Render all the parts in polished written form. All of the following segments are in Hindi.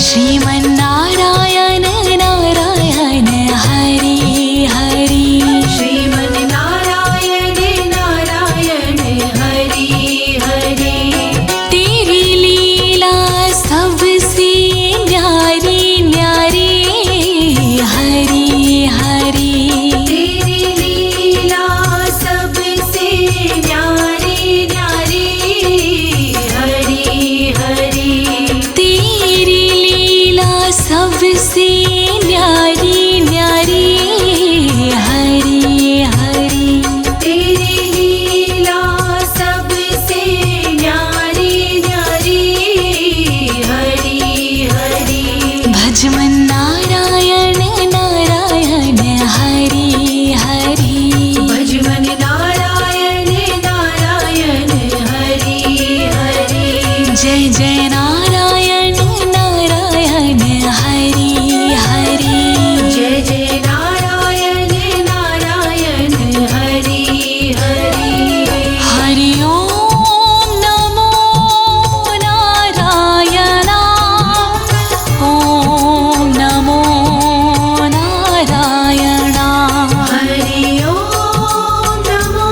श्रीमन्नारायण नारायण हरि हरि। श्रीमन्नारायण नारायण हरि हरि। तेरी लीला सबसे न्यारी न्यारी हरि हरि। तेरी लीला सबसे न्यारी न्यारी हरि हरि। तेरी लीला सबसे न्यारी न्यारी हरि हरि। तेरी लीला सबसे न्यारी न्यारी हरि हरि। भजमन नारायण नारायण हरि हरि। भजमन नारायण नारायण हरि हरि। जय जय नारायण नारायण हरि हरि। जय जय नारायण नारायण हरि हरि। हरि ओम नमो नारायण। ओम नमो नारायण। हरि ओम नमो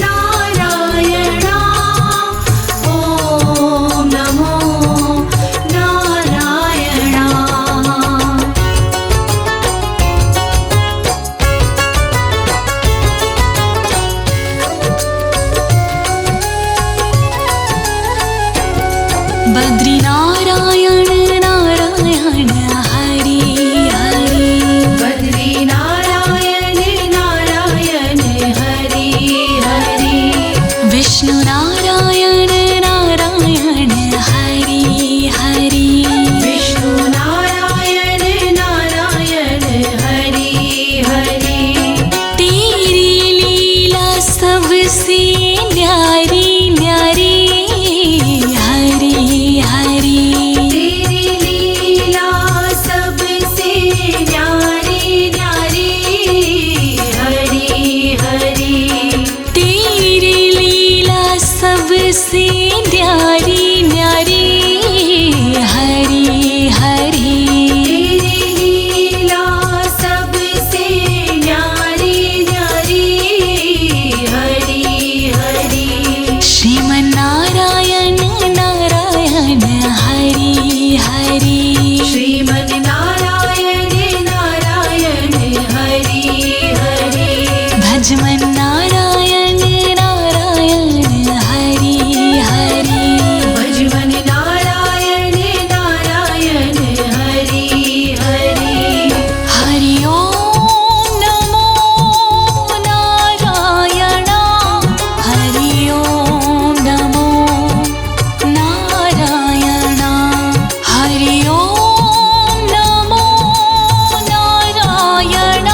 नारायण। ओम नमो नारायण। बद्री नारायण नारायण हरि हरि। बद्री नारायण नारायण हरि हरि। विष्णु नारायण नारायण हरि हरि। विष्णु नारायण नारायण हरि हरि। तेरी लीला सबसे न्यारी न्यारी हरि हरि। तेरी लीला सबसे न्यारी न्यारी हरि हरि। तेरी लीला सबसे न्यारी न्यारी हरि हरि। तेरी लीला सबसे न्यारी न्यारी हरि हरि। श्रीमन्नारायण नारायण हरि हरि। श्रीमन्नारायण नारायण हरि हरि। भजमन नारायण नारायण हरि हरि। भजमन नारायण नारायण हरि हरि। हरि ओम नमो नारायण। हरि ओम नमो नारायण। हरि ओम नमो नारायण।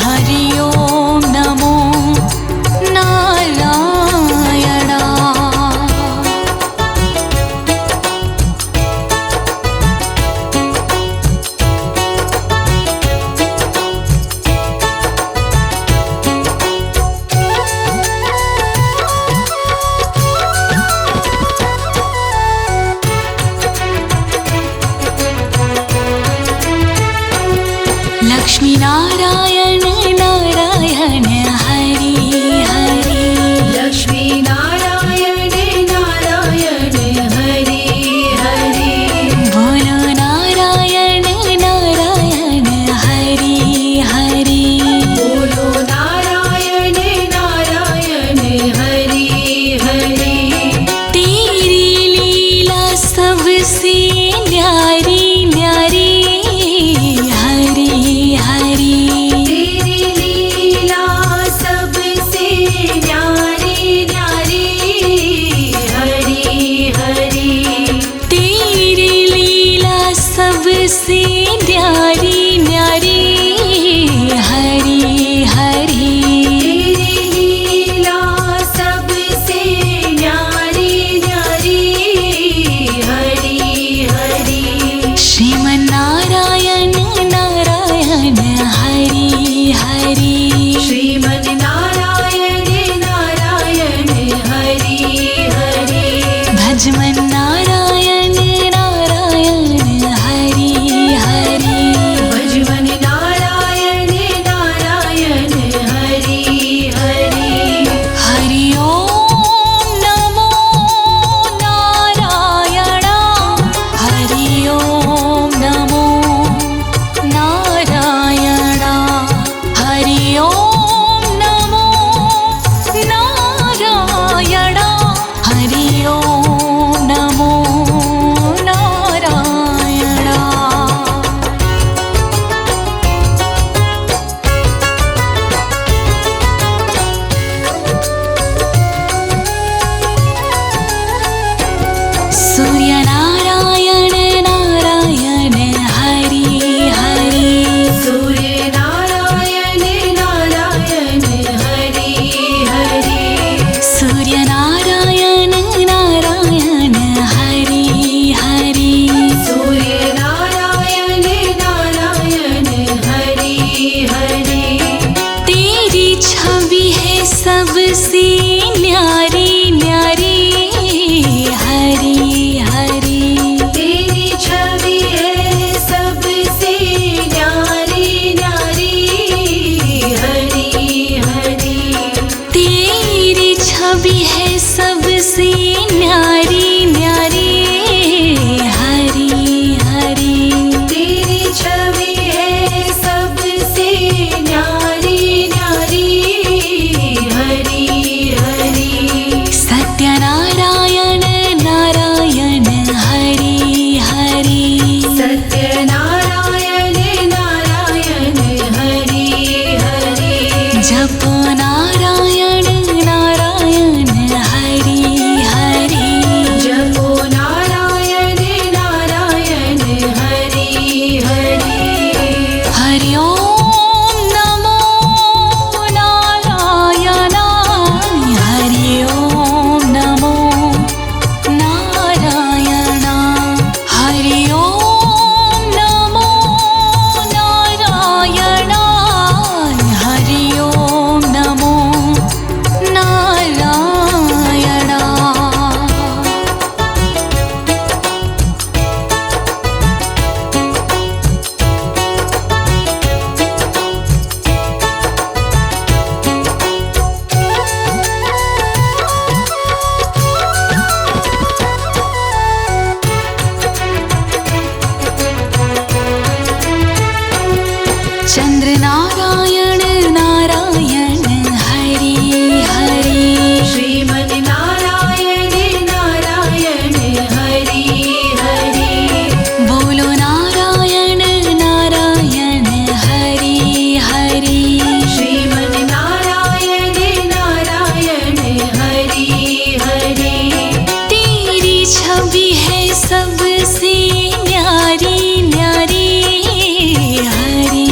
हरि ओम नमो नारायण। लक्ष्मी नारायण नारायण हरि हरि। लक्ष्मी नारायण नारायण हरि हरि। बोलो नारायण नारायण हरि हरि। बोलो नारायण नारायण हरि हरि। तेरी लीला सबसे न्यारी न्यारी हरि हरि। तेरी लीला सबसे न्यारी न्यारी हरि हरि। तेरी लीला सबसे न्यारी न्यारी हरि हरि। तेरी लीला सबसे न्यारी न्यारी हरि हरि। श्रीमन्नारायण नारायण हरि हरि। श्रीमन्नारायण नारायण हरि हरि। भजमन नारायण नारायण नारायण नारायण हरि हरि श्रीमन नारायण नारायण हरि हरि बोलो नारायण नारायण हरि हरि श्रीमन नारायण नारायण हरि हरि तेरी छवि है सबसे न्यारी न्यारी हरि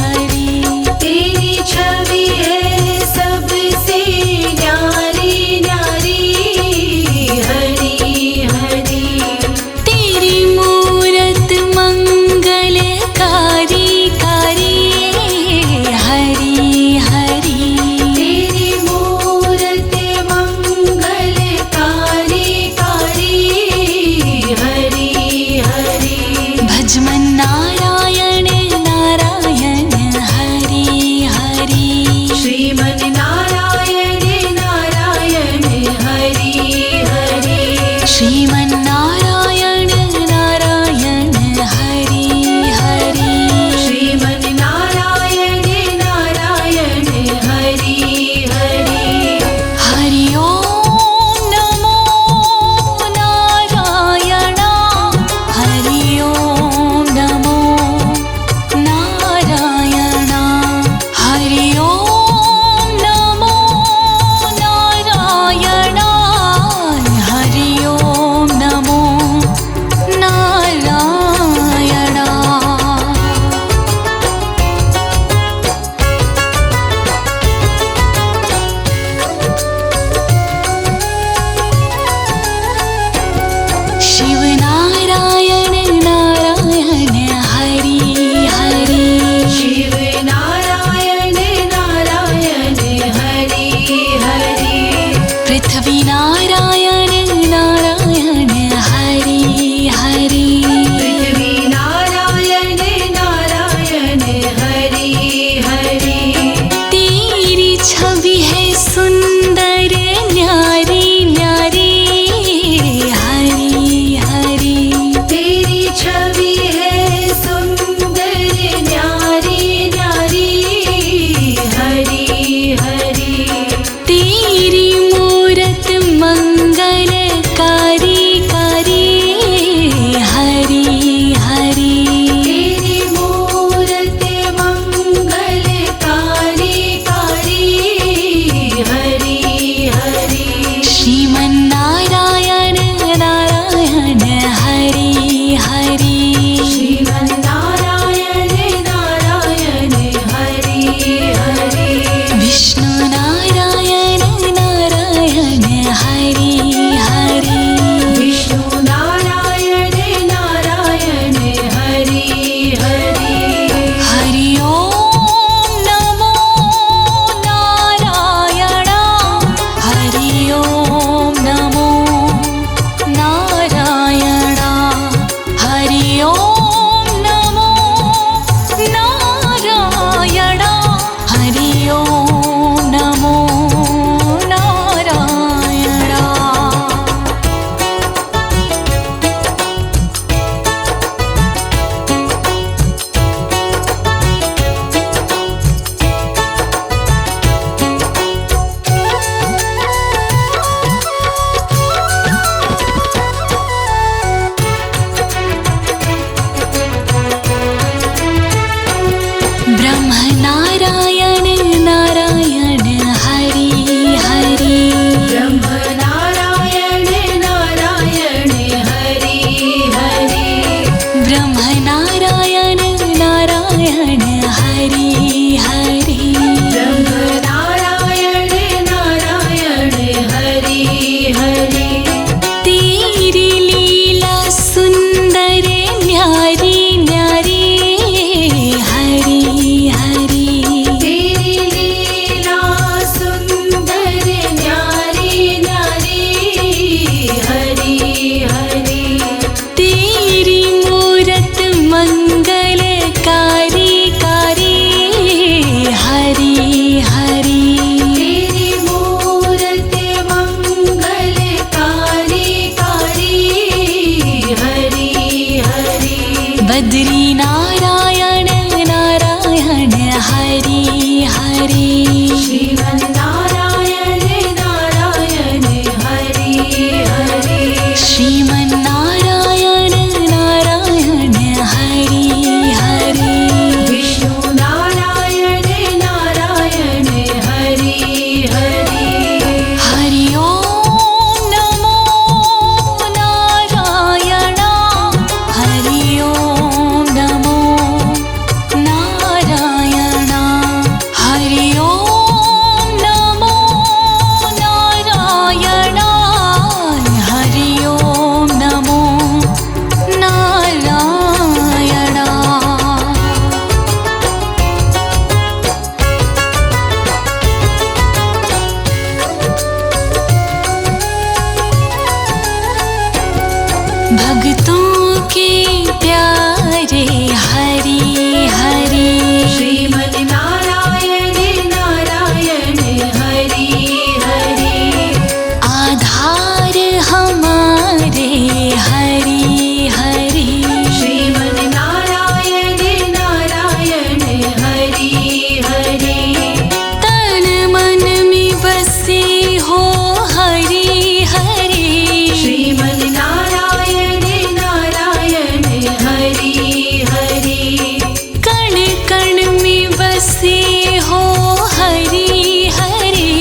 हरि तेरी छवि है सबसे न्यारी न्यारी हरि हरि तेरी मूरत मंगलकारी कारी हरि हरि तेरी मूरत मंगलकारी कारी हरि हरि भजमन नारायण नारायण हरि हरि श्रीमन नारायण नारायण हरि हरि श्रीमन नारायण नारायण हरि हरि श्रीमन नारायण नारायण हरि हरि हरि ओम नमो नारायण हरि ओम नमो नारायण हरि ओम नमो नारायण हरि ओम नमो नारायण शिव नारायण नारायण हरि हरि शिव नारायण नारायण हरि हरि पृथ्वी नारायण नारायण हरि हरि पृथ्वी नारायण नारायण हरि हरि तेरी छवि है सुंदर न्यारी न्यारी हरि हरि तेरी छवि है सुंदर न्यारी न्यारी हरि हरि तेरी मूरत मंगलकारी कारी हरि हरि तेरी मूरत मंगलकारी कारी हरि हरि श्रीमन नारायण नारायण हरि हरि श्रीमन नारायण नारायण हरि हरि विष्णु नारायण नारायण हरि हरि विष्णु नारायण नारायण हरि हरि हरि ओम नमो नारायण हरि ओम नमो नारायण हरि ओम नमो नारायण हरि ओम नमो नारायण ब्रह्म नारायण नारायण हरि हरि ब्रह्म नारायण नारायण हरि हरि ब्रह्म नारायण नारायण हरि हरि ब्रह्म नारायण नारायण हरि हरि तेरी लीला सुंदर न्यारी न्यारी हरि हरि तेरी लीला सुंदर न्यारी न्यारी हरि हरि तेरी मूरत मंगलकारी कारी हरि हरि तेरी मूरत मंगलकारी कारी हरि हरि बद्री नारायण नारायण हरि श्रीमन्नारायण नारायण हरि हरि श्रीमन्नारायण नारायण हरि हरि विष्णु नारायण नारायण हरि हरि हरि ओम नमो नारायण हरि ओम नमो नारायण हरि ओम नमो नारायण हरि ओम नमो नारायण भक्तों के प्यारे हरि हरि श्रीमन्नारायण नारायण हरि हरि आधार हमारे हरि हरि श्रीमन्नारायण नारायण हरि हरि तन मन में बसे हो हरि हरि श्रीमन्नारायण नारायण हरि हरि कण कण में बसे हो हरि हरि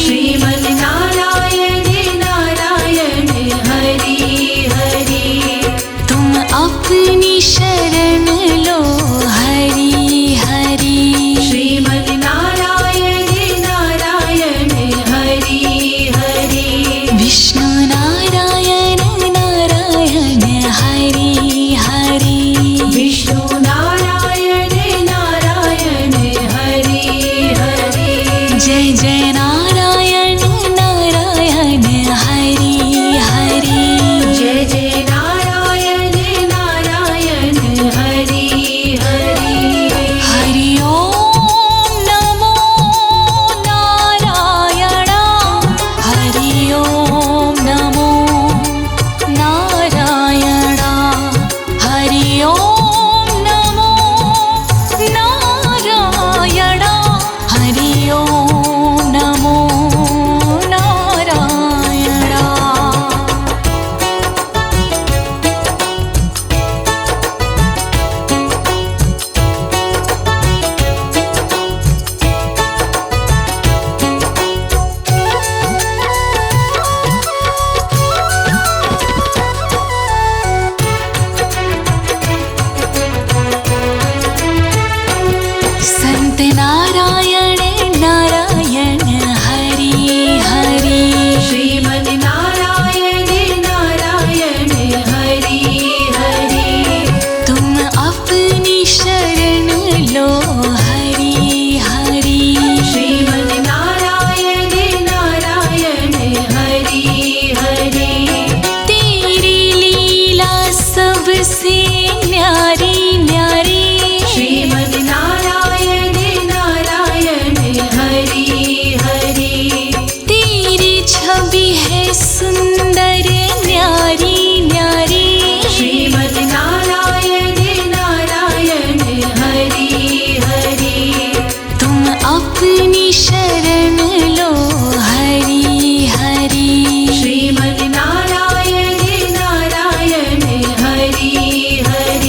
श्रीमन्नारायण नारायण हरि हरि तुम अपनी शरण लो हरि हरि श्रीमन्नारायण नारायण हरि हरि विष्णु नारायण नारायण हरि हरि विष्णु नारायण नारायण हरि हरि जय जय नारायण नारायण हरि हरि जय जय नारायण नारायण हरि हरि हरि ओम नमो नारायण हरि ओम नमो नारायण हरि ओम नमो नारायण हरि ओम नमो नारायण संत नारायण नारायण हरि हरि श्रीमन्नारायण नारायण हरि हरि तुम अपनी शरण लो हरि हरि श्रीमन्नारायण नारायण हरि हरि तेरी लीला सबसे न्यारी न्यारी श्रीमन्नारायण नारायण हरि हरि तेरी छवि है सुंदर न्यारी न्यारी श्रीमन्नारायण नारायण हरि हरि तुम अपनी शरण लो हरि हरि श्रीमन्नारायण नारायण हरि हरि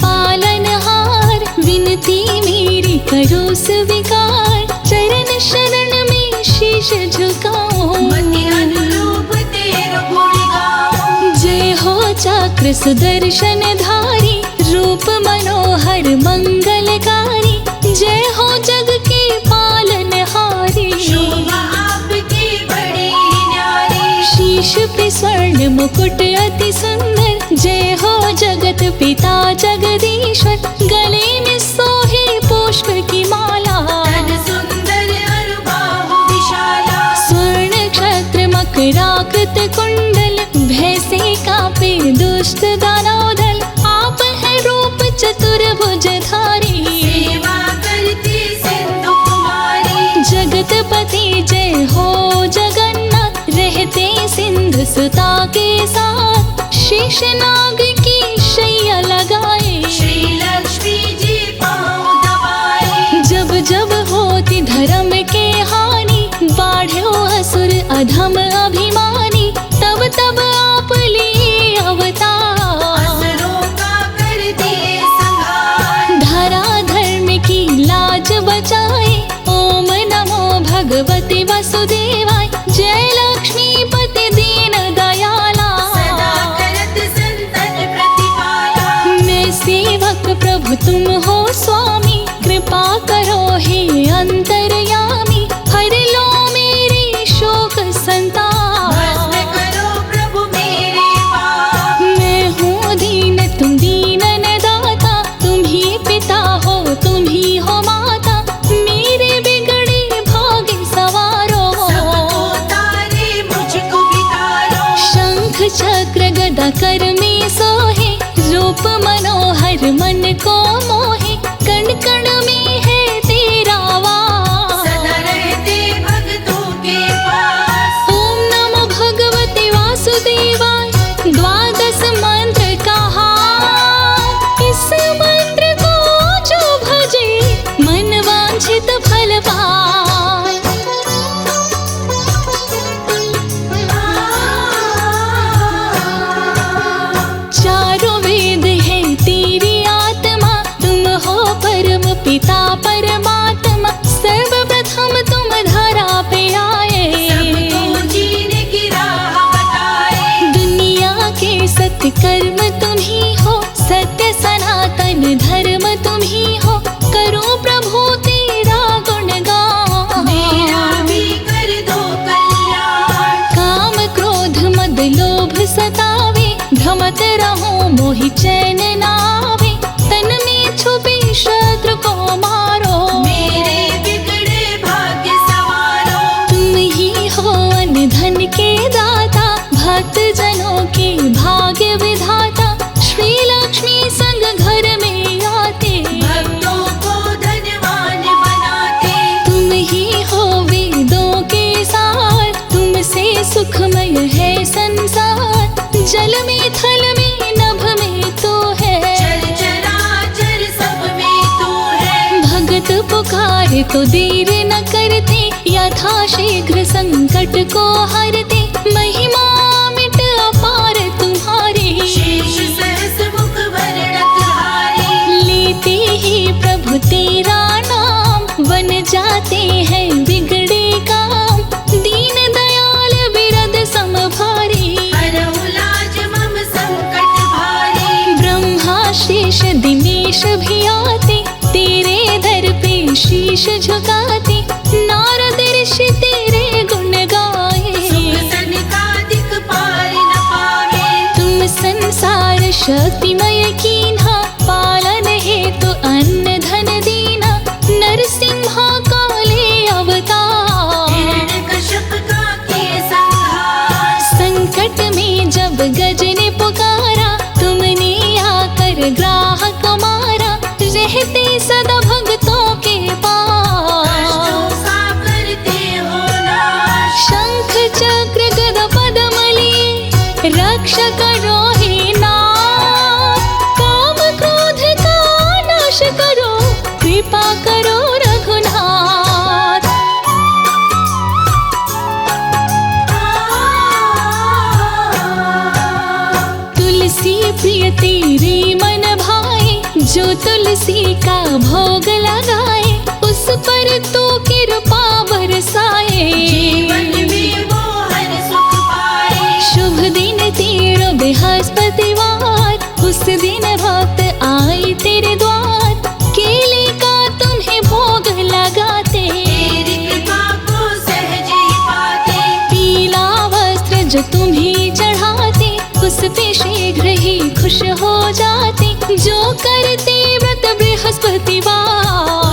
पालनहार, विनती मेरी करो स्वीकार, चरण शरण में शीश झुकाऊं। मति अनुरूप तेरो गुण गाऊं। जय हो चक्र सुदर्शन धारी, रूप मनोहर मंगलकारी, जय हो जग के पालनहारी। शोभा आपकी बड़ी न्यारी। शीश पे स्वर्ण मुकुट अति सुंदर, जय हो जगत पिता जगदीश्वर, गले में सोहे पुष्प की माला। तन सुंदर अरु बाहु विशाला। स्वर्ण क्षत्र मकराकृत कुंडल, भय से कांपे दुष्ट दानव दल, आप है रूप चतुर्भुजधारी। सेवा करती सिंधु कुमारी। जगतपति जय हो जगन्नाथ, रहते सिंधु सुता के साथ, शेषनाग की शैया लगाए। श्री लक्ष्मी जी पाँव दबाए। जब जब होती धर्म के हानि, बाढ़ो असुर अधम अभिमानी, तब तब आप लिए अवतार। असुरों का कर दिए संहार। धरा धर्म की लाज बचाए, ओम नमो भगवते वसुदेवाय, जय लक्ष्मीपति दीन दयाला। सदा करत संतन प्रतिपाला। मैं सेवक प्रभु तुम हो स्वामी, कृपा करो हे अंतर्यामी, हर लो मेरे शोक संताप। भस्म करो प्रभु मेरे पाप। मैं हूँ दीन तुम दीनन दाता, तुम ही पिता हो तुम ही हो माता, मेरे बिगड़े भाग्य सवारो। सबको तारे मुझको भी तारो। शंख चक्र गदा कर में सोहे, रूप मनोहर मन को मोहे, कण कण में है तेरा वास। सदा रहते भक्तों के पास। ओम नमो भगवते वासुदेवाय, द्वादश मंत्र कहा, इस मंत्र को जो भजे, मन वांछित फल पाए। चारों वेद है तेरी आत्मा, तुम हो परम पिता परमात्मा, सर्वप्रथम तुम धरा पे आए। सबको जीने की राह बताए। दुनिया के सत्य कर्म तुम ही हो, सत्य सनातन धर्म तुम ही हो, करो प्रभु तेरा गुणगान। मेरा भी कर दो कल्याण। काम क्रोध मद लोभ सतावे, भ्रमत रहो मोहि चैन नावे, तन में छुपे शत्रु को मारो। मेरे बिगड़े भाग्य सवारो। तुम ही हो अन्न धन के दाता, भक्त जनों के भाग्य विधाता, श्री लक्ष्मी संग घर में आते, भक्तों को धनवान बनाते। तुम ही हो वेदों के सार, तुमसे सुखमय है संसार, जल में थल में नभ में तो है, चल चराचर सब में तू है। भगत पुकारे तो देर न करते, यथा शीघ्र संकट को हरते, महिमा मिट अपार तुम्हारी। शेष सहस मुख वर्णक हारी। लेते ही प्रभु तेरा नाम, बन जाते हैं बिगड़े काम, दीन दयाल विरद समभारी। हरहु लाज मम संकट भारी। ब्रह्मा शेष दिनेश भी आते, तेरे दर पे शीश झुकाते, नारद ऋषि तेरे गुण गाए। सुख सनकादिक पार न पावे। तुम संसार शक्तिमय कीन्हा, पालन हेतु अन्न धन दीना, नरसिम्हा काले अवतार। हिरण्यकश्यप का किए संहार। संकट में जब गज ने पुकारा, तुमने आकर ग्राहक मारा, रहते सदा भक्तों के पास। कष्टों का करते हो नाश। शंख चक्र गदा पद्म लिए, रक्षा करो हे नाथ, काम क्रोध का नाश करो, कृपा करो रघुनाथ। तुलसी प्रिय तेरे मन भाए, जो तुलसी का भोग लगाए उस पर तू कृपा बरसाए। जीवन में वो हर सुख पाए। शुभ दिन तेरो बृहस्पतिवार, उस दिन भक्त आए तेरे द्वार। केले का तुम्हें भोग लगाते, तेरी कृपा को सहज ही पाते। पीला वस्त्र जो तुम्हें चढ़ाते उस पे शीघ्र ही खुश हो जाते। जो करते व्रत बृहस्पतिवार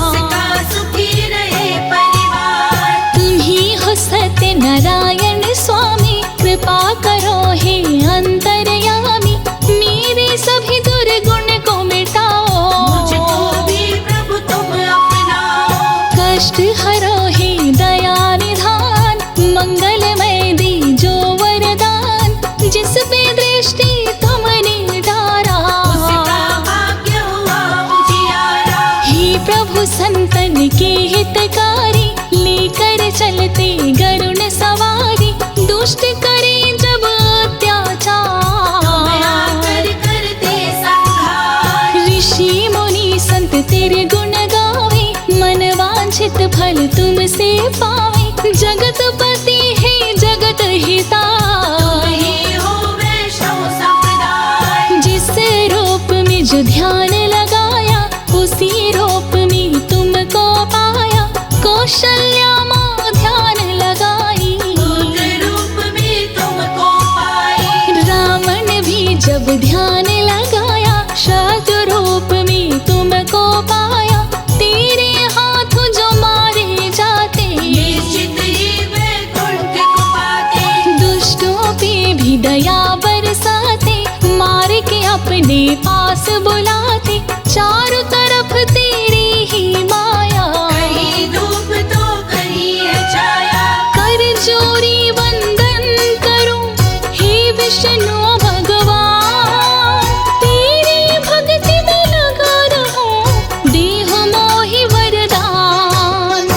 उसका सुखी रहे परिवार। तुम ही हो सत्य नारायण स्वामी, कृपा करो हे अंतर्यामी। मेरे सभी दुर्गुण को मिटाओ, मुझको भी प्रभु तुम अपनाओ। कष्ट हरो हे दया निधान, मंगलमय दीजो वरदान। जिस पे दृष्टि तुमने डारा उसका भाग्य हुआ उजियारा। हे प्रभु संतन के हितकारी, लेकर चलते गरुण सवारी। दुष्ट करे जब अत्याचार, कर करते संहार। ऋषि मुनि संत तेरे गुण गावे, मन वांछित फल तुमसे पावे। जगतपति है जगत हिता, तुम हो वैष्णव संप्रदाय। जिस रूप में जो ध्यान लगाया उसी रूप में तुमको पाया। कौशल्या माँ ध्यान लगाई, पुत्र रूप में तुमको पाए। रावण भी जब ध्यान लगाया शत्रु रूप में तुमको पाया। तेरे हाथों जो मारे जाते निश्चित ही वैकुंठ को पाते। दुष्टों पे भी दया बरसाते, मार के अपने पास बुलाते। चारों तरफ तेरी ही माया, कहीं धूप तो कहीं है छाया। कर जोरी वंदन करूं हे विष्णु भगवान। तेरी भक्ति में लगा रहूं, देह मोहि वरदान।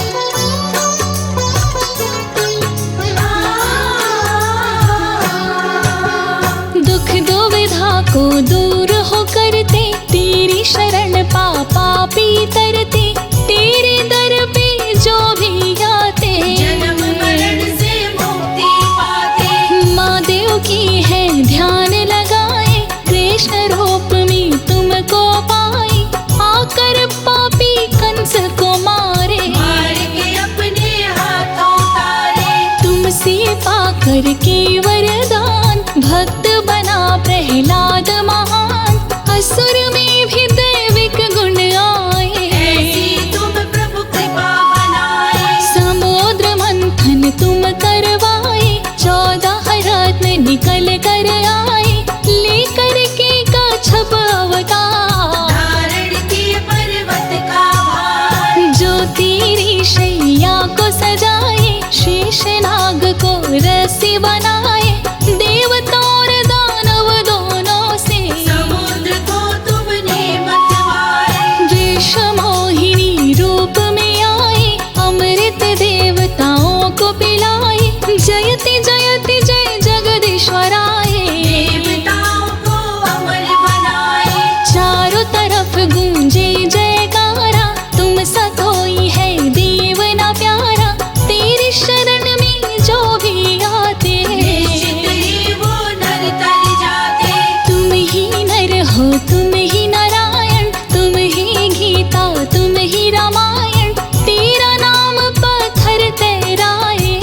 दुख दुविधा को दूर हो करते, तेरी शरण पापी तरते। तेरे दर पे जो भी आते, जन्म मरण से मुक्ति पाते। माँ देव की है ध्यान लगाए, कृष्ण रूप में तुमको पाए। आकर पापी कंस को मारे, मार के अपने हाथों तारे। तुमसे पाकर के वरदान, भक्त बना प्रहलाद महान। असुर में भी दैविक गुण आए, ऐसी तुम प्रभु कृपा बनाए। समुद्र मंथन तुम करवाए। 14 रत्न निकल कर आए, लेकर के कच्छप अवतार। धारण किए पर्वत का भार। जो तेरी शैया को सजाए, शेष नाग को रस्सी बनाए। देवता और दानव दोनों से समुद्र को तुमने मतवाए। वृष मोहिनी रूप में आए, अमृत देवताओं को पिलाए। जयति जयति जय जगदीश्वराय, देवताओं को अमर बनाए। चारों तरफ गूंजे जयकारा। तुम सतोई है देव ना प्यारा, तेरी शरण में जो भी आते। निश्चित ही वो नर तर जाते। तुम ही नर हो तुम ही नारायण, तुम ही गीता तुम ही रामायण। तेरा नाम पत्थर तैराए,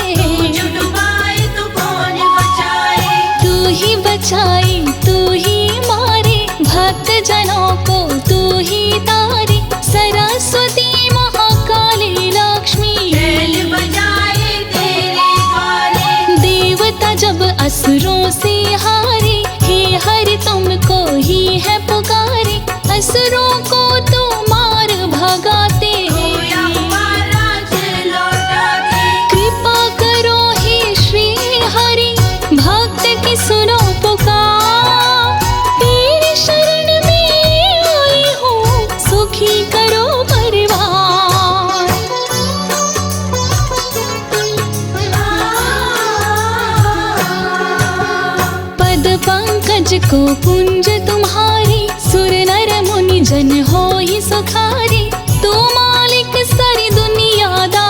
जो डुबाए तो कौन बचाए। तू ही बचाए तू ही मारे, भक्त जनों को तू ही तारे। सरस्वती महाकाली लक्ष्मी, बैल बजाए तेरे द्वारे। देवता जब असुरों से हारे, हे हरि तुमको ही है पुकारे। असुरों को तो मार भगाते, खोया हुआ राज्य लौटाते। कृपा करो हे श्री हरि, भक्त की सुनो पुकार। तेरी शरण में आई हूँ, सुखी करो परिवार। पद पंकज को कुंज तुम्हारी, सुर नर मुनि जन हो ही सुखारी, तू मालिक सारी दुनिया दा।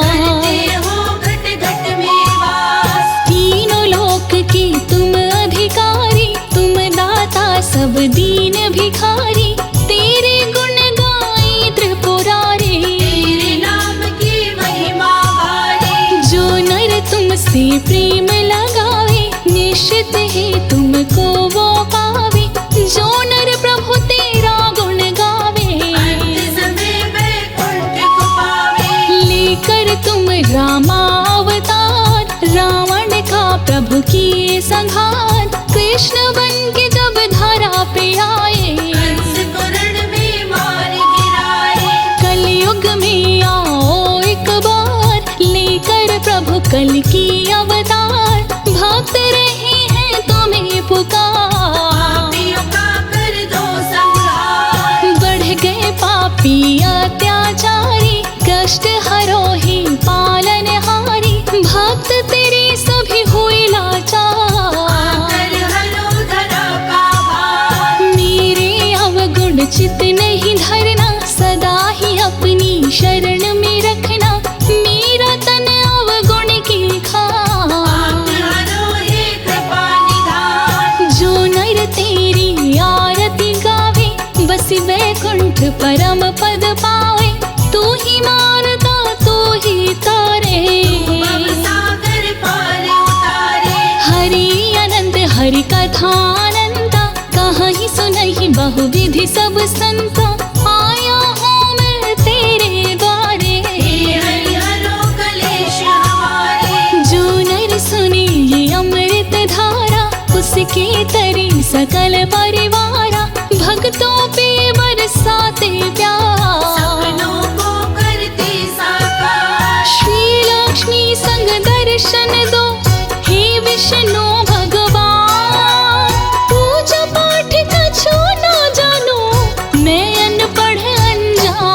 करते हो घट घट में वास, तीनों लोक के तुम अधिकारी, तुम दाता सब दीन भिखारी, तेरे गुण गाए त्रिपुरारी। तेरे नाम की महिमा भारी, जो नर तुमसे प्रेम लगावे, निश्चित ही तुमको वो पावे। जो नर प्रभु तेरा गुण गावे, अंत समय वैकुंठ को पावे। लेकर तुम रामावतार, रावण का प्रभु किए संहार। कृष्ण बन के जब धरा पे आए, कंस को रण में मार गिराए। कलयुग में आओ एक बार, लेकर प्रभु कल की अवतार। भक्त रहे हैं तुम्हें पुकार, पापियों का कर दो संहार। बढ़ गए पापी अत्याचारी, कष्ट हरो ही पालनहारी। भक्त तेरे सभी हुए लाचार, कर हरो धरा का भार। मेरे अवगुण चित नहीं धरना, सदा ही अपनी शरण में रखना। मेरा तन अवगुण की खार, आप हरो हे कृपा निधान। जो नर तेरी आरती गावे, बस वैकुंठ परम पद पावे। तू ही मारता तू ही तारे, भव सागर पार उतारे। हरि अनंत हरि कथानंता, कहीं सुनहि बहुविधि सब संता। आया हूँ मैं तेरे द्वारे, हे हरि हरो कलेश हमारे। जो नर सुने ये अमृत धारा, उसके तरे सकल परिवारा। भक्तों पे बरसाते प्यार, सपनों को करते साकार। श्री लक्ष्मी संग दर्शन दो, हे विष्णु भगवान। पूजा पाठ कछु ना जानो, मैं अनपढ़ अनजान।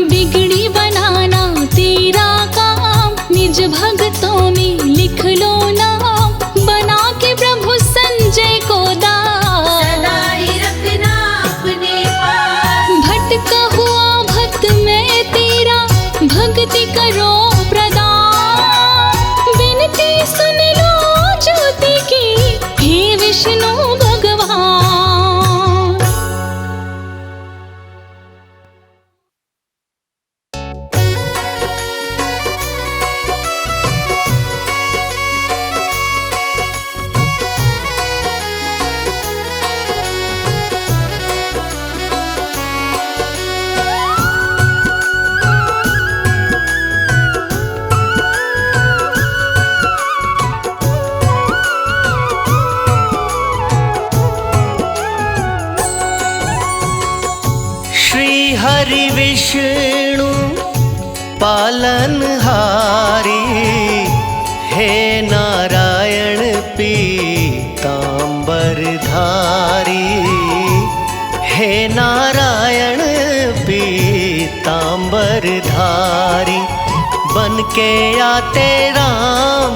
बिगड़ी बनाना तेरा काम, निज भक्तों में लिख लो नाम। बना के प्रभु संजय को दास, सदा ही रखना अपने पास। भटका हुआ भक्त मैं तेरा, भक्ति करो प्रदान। विनती सुन लो ज्योति की, हे विष्णु भगवान। श्री हरि विष्णु पालनहारी, हे नारायण पीतांबरधारी। हे नारायण पीतांबरधारी, बन के आते राम,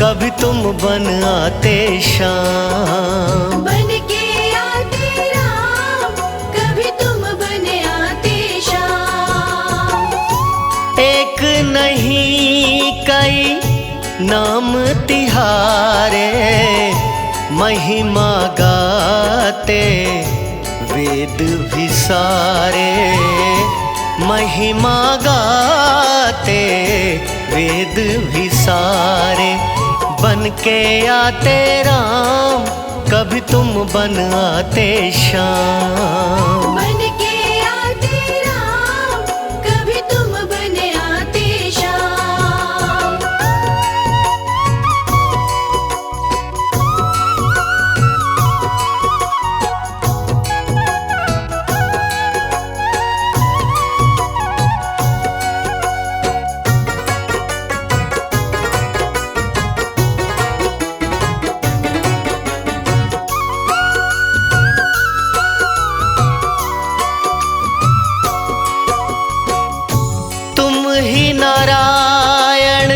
कभी तुम बन आते श्याम। बन के आते राम, कभी तुम बन आते श्याम। एक नहीं कई नाम तिहारे, महिमा गाते वेद भी सारे। महिमा गाते वेद भी सारे, बन के आते राम, कभी तुम बन आते श्याम। बन के आते राम, कभी तुम बन आते श्याम। नारायण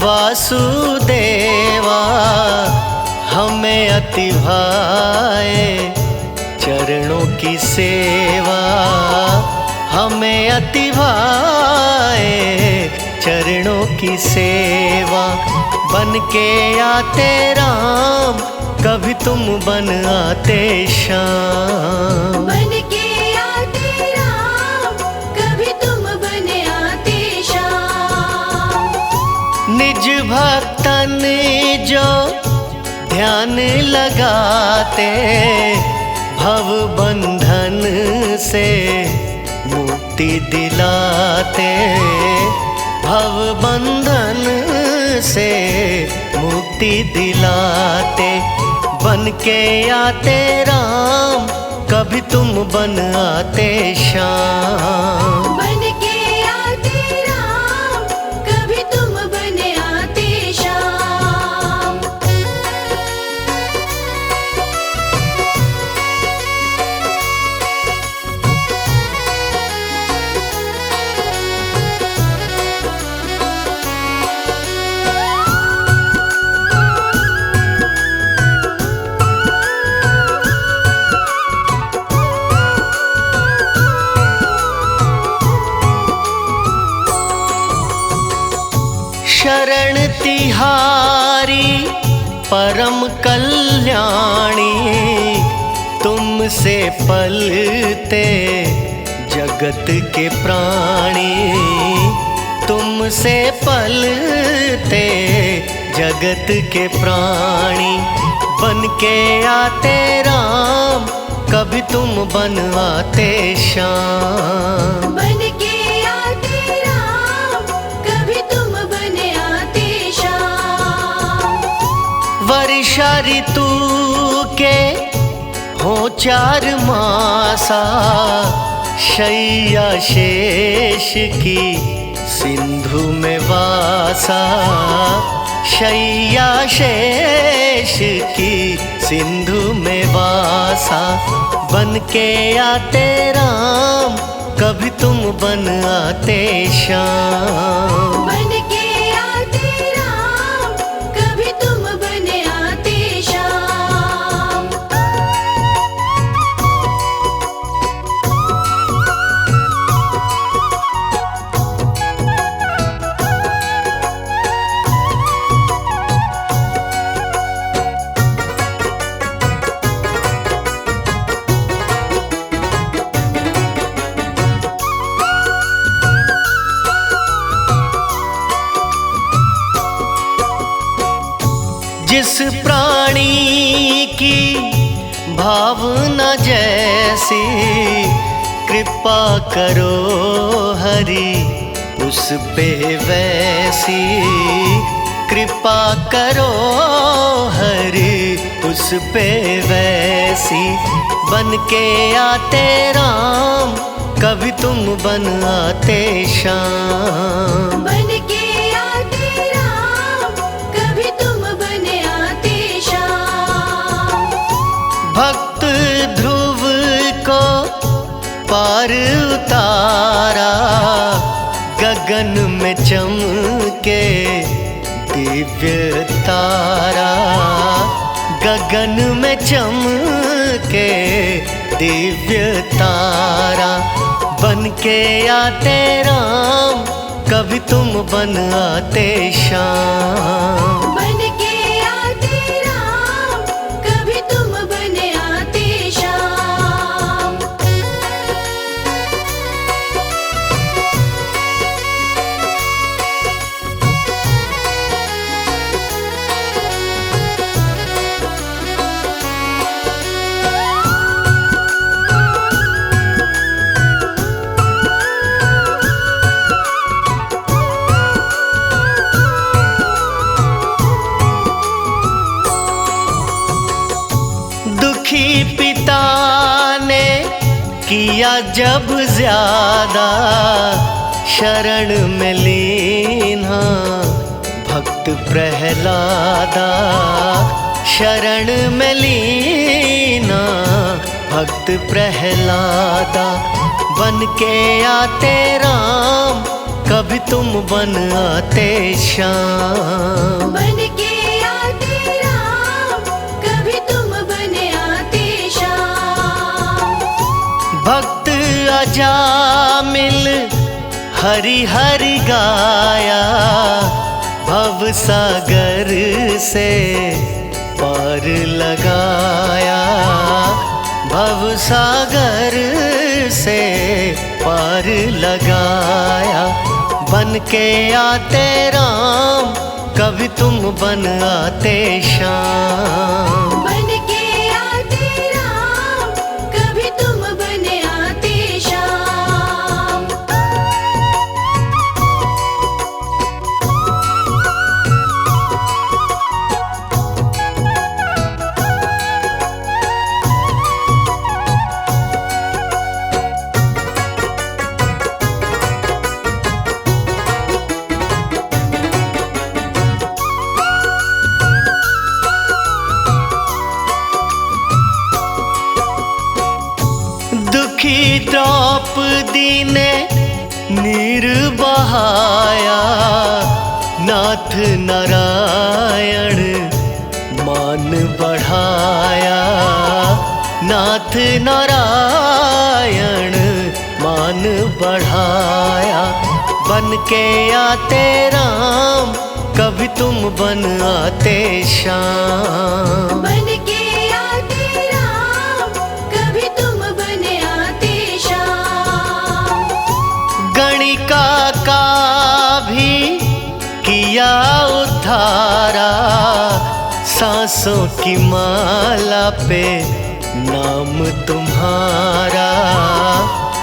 वासुदेवा, अति भाए चरणों की सेवा, हमें अति भाए चरणों की सेवा। बन के आते राम, कभी तुम बन आते श्याम। बन के आते राम, कभी तुम बन आते श्याम। निज भक्तन जो ध्यान लगाते, भव बंधन से मुक्ति दिलाते, भव बंधन से मुक्ति दिलाते। बन के आते राम, कभी तुम बन आते श्याम। बन के आते राम, कभी तुम बन आते श्याम। शरण तिहारी परम कल्याणी, तुमसे पलते जगत के प्राणी, तुमसे पलते जगत के प्राणी। बन के आते राम, कभी तुम बन आते श्याम। बन के आते राम, कभी तुम बन आते श्याम। वर्षा ऋतु के हो 4 मासा, शैया शेष की सिंधु में वासा, शैया शेष की सिंधु में वासा। बन के आते राम, कभी तुम बन आते श्याम। बन के आते राम, कभी तुम बन आते श्याम। जिस प्राणी की भावना जैसी, कृपा करो हरि उस पे वैसी, कृपा करो हरि उस पे वैसी। बन के आते राम, कभी तुम बन आते श्याम। बन के आते राम, कभी तुम बन आते श्याम। भक्त ध्रुव को पार उतारा, गगन में चमके दिव्य तारा, गगन में चमके दिव्य तारा। बन के आते राम, कभी तुम बन आते श्याम। बन के आते राम, कभी तुम बन आते श्याम। दुखी पिता ने किया जब ज्यादा, शरण में लीना भक्त प्रहलादा, शरण में लीना भक्त प्रहलादा। बन के आते राम, कभी तुम बन आते श्याम। बन के आते राम, कभी तुम जा मिल हरि हरि गाया, भव सागर से पार लगाया, भव सागर से पार लगाया। बन के आते राम, कभी तुम बन आते श्याम। बन के आते राम, कभी तुम बन आते श्याम। दुखी द्रौपदी ने नीर बहाया, नाथ नारायण मान बढ़ाया, नाथ नारायण मान बढ़ाया। बन के आते राम, कभी तुम बन आते श्याम। बन के आते राम, कभी तुम बन आते श्याम। गणिका का भी किया उद्धारा, सांसों की माला पे नाम तुम्हारा,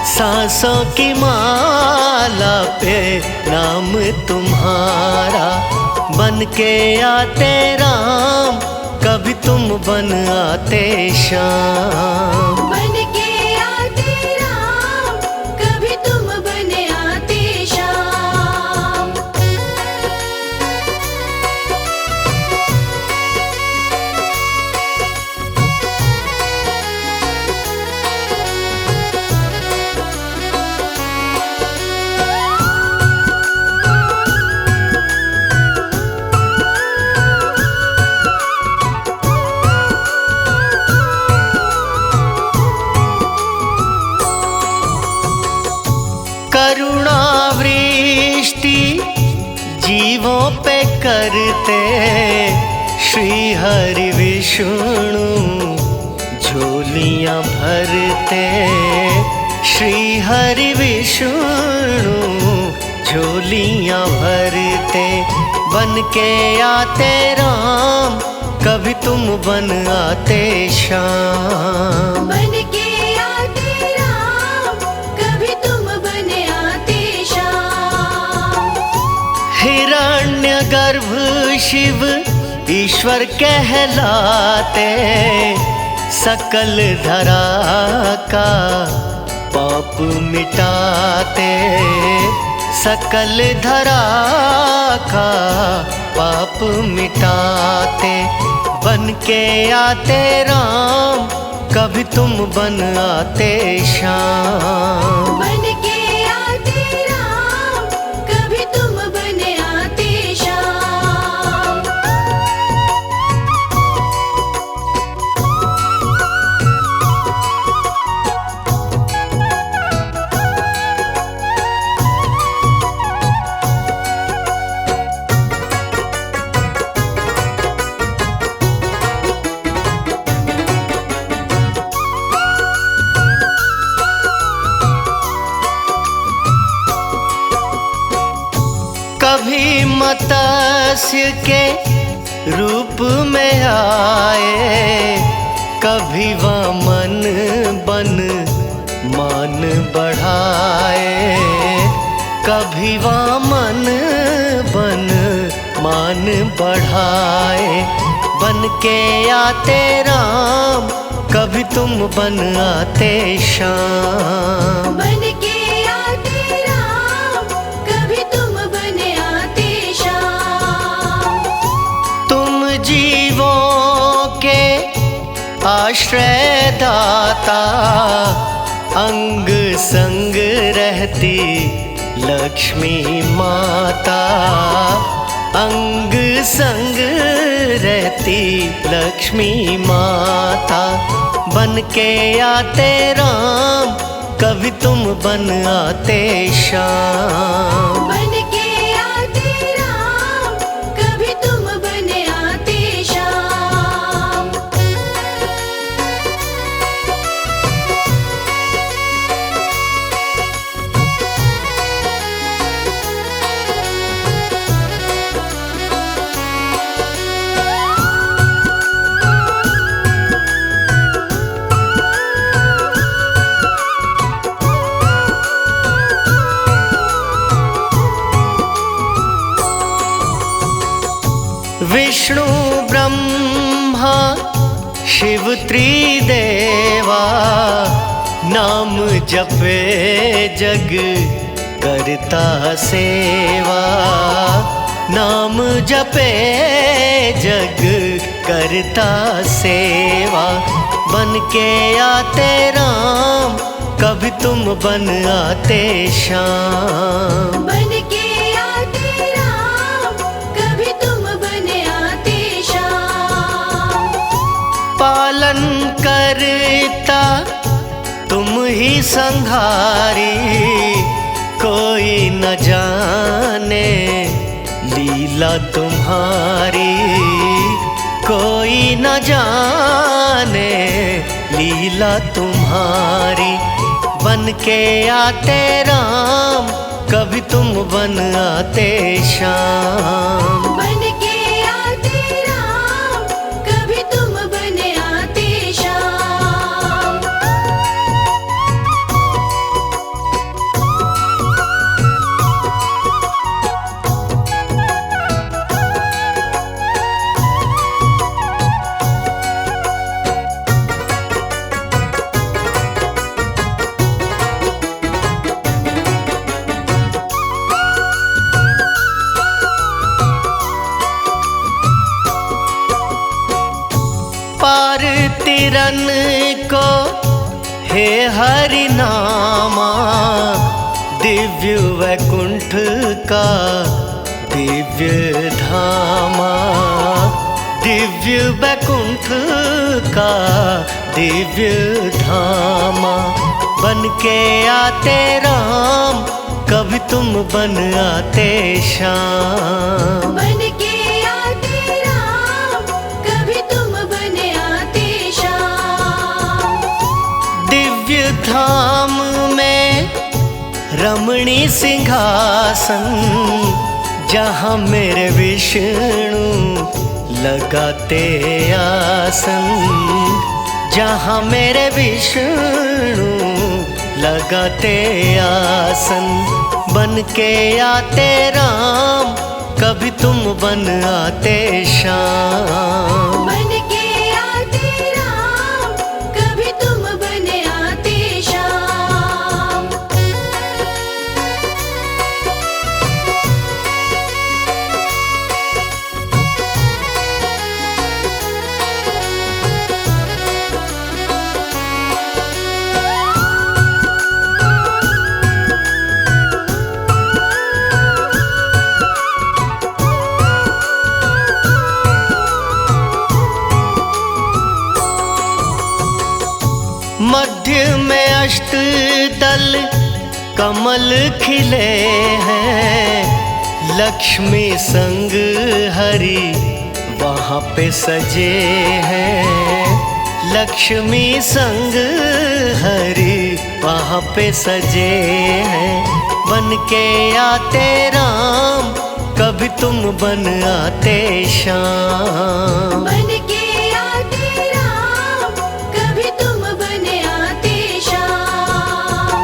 सांसों की माला पे नाम तुम्हारा। बन के आते राम, कभी तुम बन आते श्याम। बन के आते राम, कभी तुम बन आते श्याम। करुणा वृष्टि जीवों पे करते, श्री हरि विष्णु झोलियां भरते, श्री हरि विष्णु झोलियां भरते। बन के आते राम, कभी तुम बन आते श्याम। बन के आते राम, कभी तुम बन आते श्याम। हिरण्यगर्भ शिव ईश्वर कहलाते, सकल धरा का पाप मिटाते, सकल धरा का पाप मिटाते। बन के आते राम, कभी तुम बन आते श्याम। बन के आते राम, कभी तुम बन आते श्याम। कभी मत्स्य के रूप में आए, कभी वामन बन मान बढ़ाए, कभी वामन बन मान बढ़ाए। बन के आते राम, कभी तुम बन आते श्याम। बन के आते राम, कभी तुम बन आते श्याम। तुम जीवों के आश्रय दाता, अंग संग रहती लक्ष्मी माता, अंग संग रहती लक्ष्मी माता। बन के आते राम, कभी तुम बन आते श्याम। बन के आते राम, कभी तुम बन आते श्याम। विष्णु ब्रह्मा शिव त्रिदेवा, नाम जपे जग करता सेवा। नाम जपे जग करता सेवा। बन के आते राम, कभी तुम बन आते श्याम। बन के आते राम, कभी तुम बन आते श्याम। पालन करता तुम ही संहारी, कोई न जाने लीला तुम्हारी। कोई न जाने लीला तुम्हारी। बन के आते राम, कभी तुम बन आते श्याम। बन के आते राम, कभी तुम बन आते श्याम। पार तिरन को हे हरि नामा, दिव्य वैकुंठ का दिव्य धामा। दिव्य वैकुंठ का दिव्य धामा। बन के आते राम, कभी तुम बन आते श्याम। बन के आते राम, कभी तुम बन आते श्याम। दिव्य धाम में रमणी सिंहासन, जहाँ मेरे विष्णु लगाते आसन। जहाँ मेरे विष्णु लगाते आसन। बन के आते राम, कभी तुम बन आते श्याम। बन के आते राम, कभी तुम बन आते श्याम। मध्य में अष्टदल कमल खिले हैं। लक्ष्मी संग हरि वहाँ पे सजे हैं। लक्ष्मी संग हरि वहाँ पे सजे हैं। बन के आते राम, कभी तुम बन आते श्याम। बन के आते राम, कभी तुम बन आते श्याम।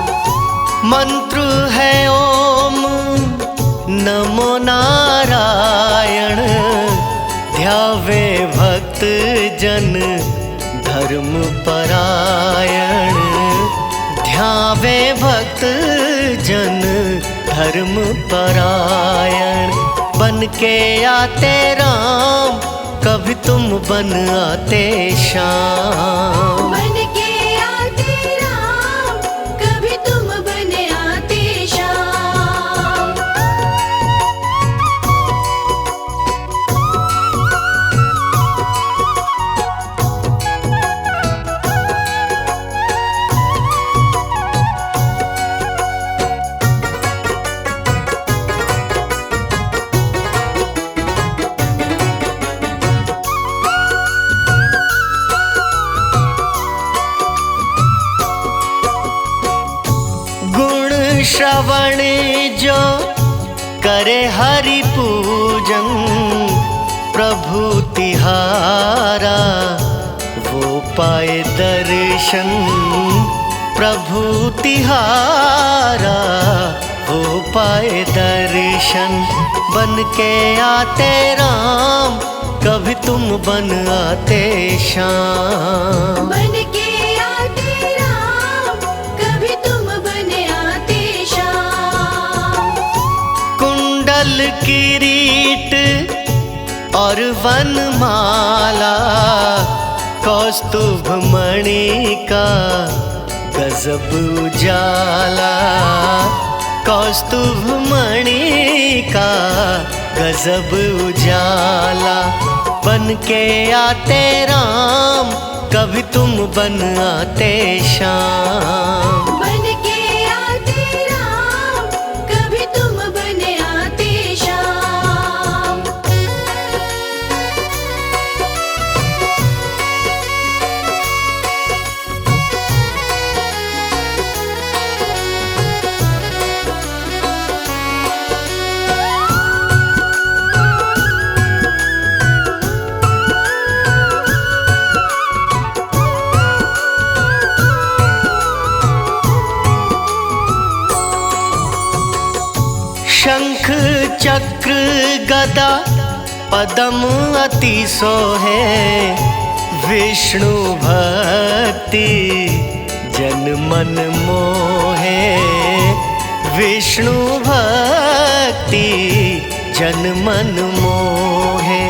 मंत्र है ओम नमो नारायण, ध्यावे भक्त जन धर्म परायण। ध्यावे भक्त जन धर्म परायण। बन के आते राम, कभी तुम बन आते श्याम। बन के आते राम, कभी तुम बन आते श्याम। श्रवण जो करे हरि पूजन, प्रभु तिहारा वो पाए दर्शन। प्रभु तिहारा वो पाए दर्शन। बन के आते राम, कभी तुम बन आते श्याम। बन के आते राम, कभी तुम बन आते श्याम। कुंडल किरीट और वनमाला, कौस्तुभ मणि का गजब उजाला। कौस्तुभ मणि का गजब उजाला। बन के आते राम, कभी तुम बन आते श्याम। बन के आते राम, कभी तुम बन आते श्याम। शंख चक्र गदा पदम अति सोहे, विष्णु भक्ति जन मन मोहे। विष्णु भक्ति जन मन मोहे।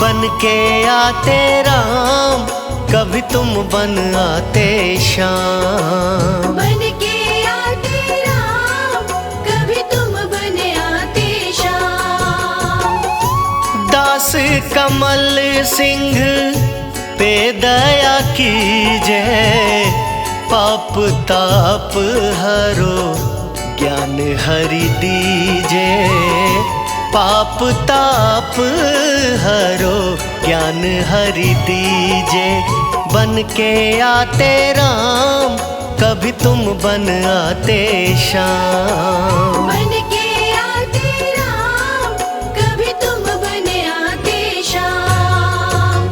बन के आते राम, कभी तुम बन आते श्याम। बन के आते राम, कभी तुम बन आते श्याम। दास कमल सिंह पे दया कीजय, पाप ताप हरो ज्ञान हरि दीजे। पाप ताप हरो ज्ञान हरि दीजे। बन के आते राम, कभी तुम बन आते श्याम। बन के आते राम, कभी तुम बन आते श्याम।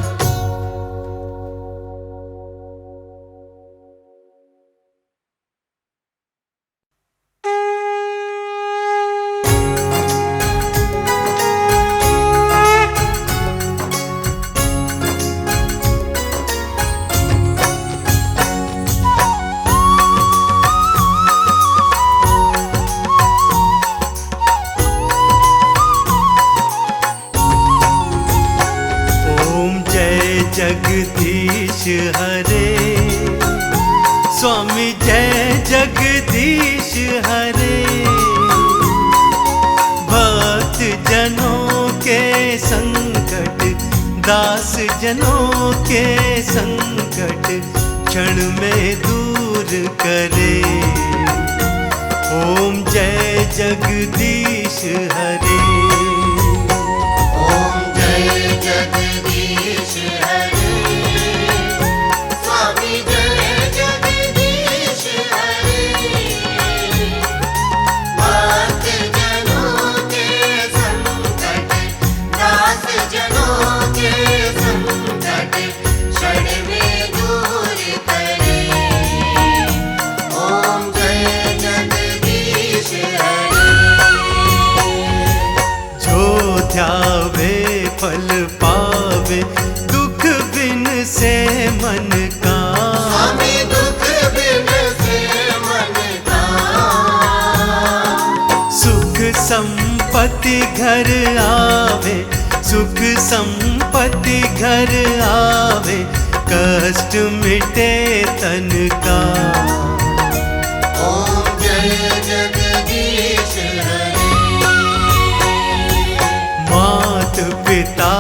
जगदीश हरे, स्वामी जय जगदीश हरे। भक्त जनों के संकट, दास जनों के संकट क्षण में दूर करे। ओम जय जगदीश हरे। ओम जय जगदीश हरे, स्वामी जय जगदीश हरे। भक्त जनों के संकट, दास जनों के संकट क्षण में दूर करे। ओम जय जगदीश हरे। जो ध्यावे फल पावे, दुख बिन से मन का। स्वामी दुख बिन से मन का। सुख संपत्ति घर आवे, सुख संपत्ति घर आवे, कष्ट मिटे तन का। ओम जय जगदीश हरे। मात पिता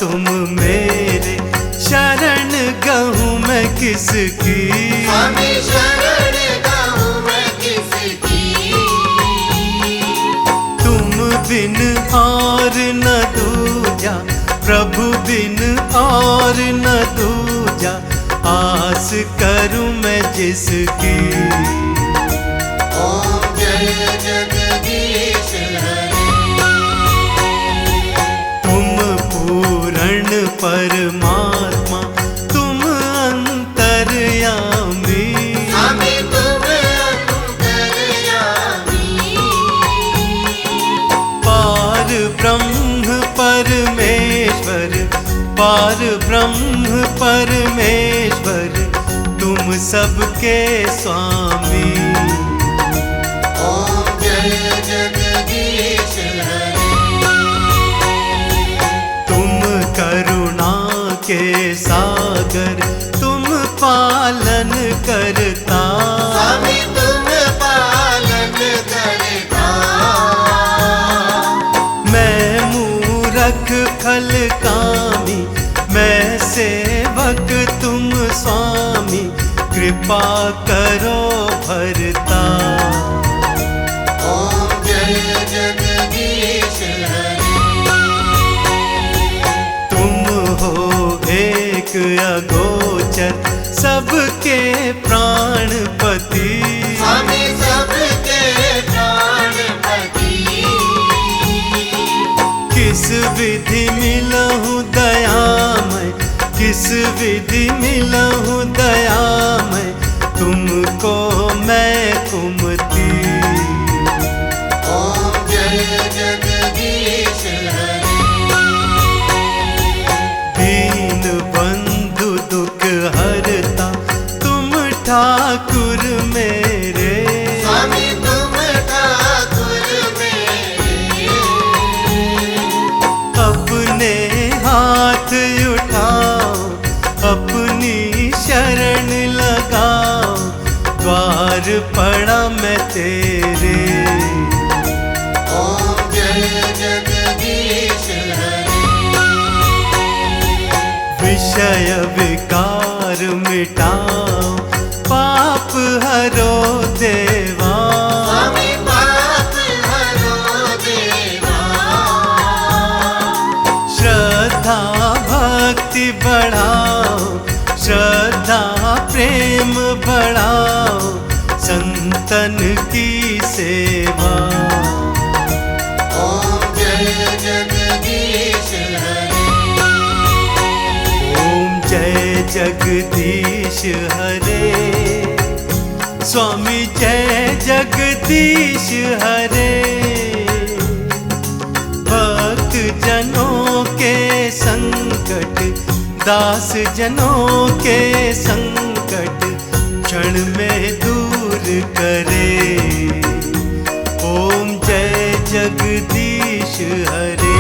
तुम मेरे, शरण गहूँ मैं किसकी। स्वामी शरण गाऊं मैं किसकी। तुम बिन और न दूजा, प्रभु बिन और न दूजा, आस करूं मैं जिसकी। ओम जय परमात्मा तुम अंतर्यामी। स्वामी तुम अंतर्यामी। पार ब्रह्म परमेश्वर, पार ब्रह्म परमेश्वर तुम सबके स्वामी। ओम जय जगदीश हरे। तुम करुणा के सागर, तुम पालन करता। स्वामी तुम पालन करता। मैं मूरख खल कामी, मैं सेवक तुम स्वामी, कृपा करो भरता। ओम जय जगदीश हरे। तुम हो एक अगोचर सबके प्राणपति। स्वामी सबके प्राणपति। किस विधि मिलहु दयामय, किस विधि मिलहु दयामय, तुमको मैं कुमति। ओम जय जगदीश हरे। दीन बंधु दुख हरता तुम ठाकुर मेरे। स्वामी तुम ठाकुर मेरे। अपने हाथ उठाओ, अपनी शरण लगाओ, द्वार पड़ा मैं तेरे। ओम जय जगदीश हरे। विषय विकार मिटाओ, पाप हरो देवा। स्वामी पाप हरो देवा। श्रद्धा भक्ति बढ़ाओ, श्रद्धा प्रेम बढ़ाओ, संतन की सेवा। ओम जय जगदीश हरे। ओम जय जगदीश हरे। स्वामी जय जगदीश हरे। भक्त जनों के संकट, दास जनों के संकट क्षण में दूर करे। ओम जय जगदीश हरे।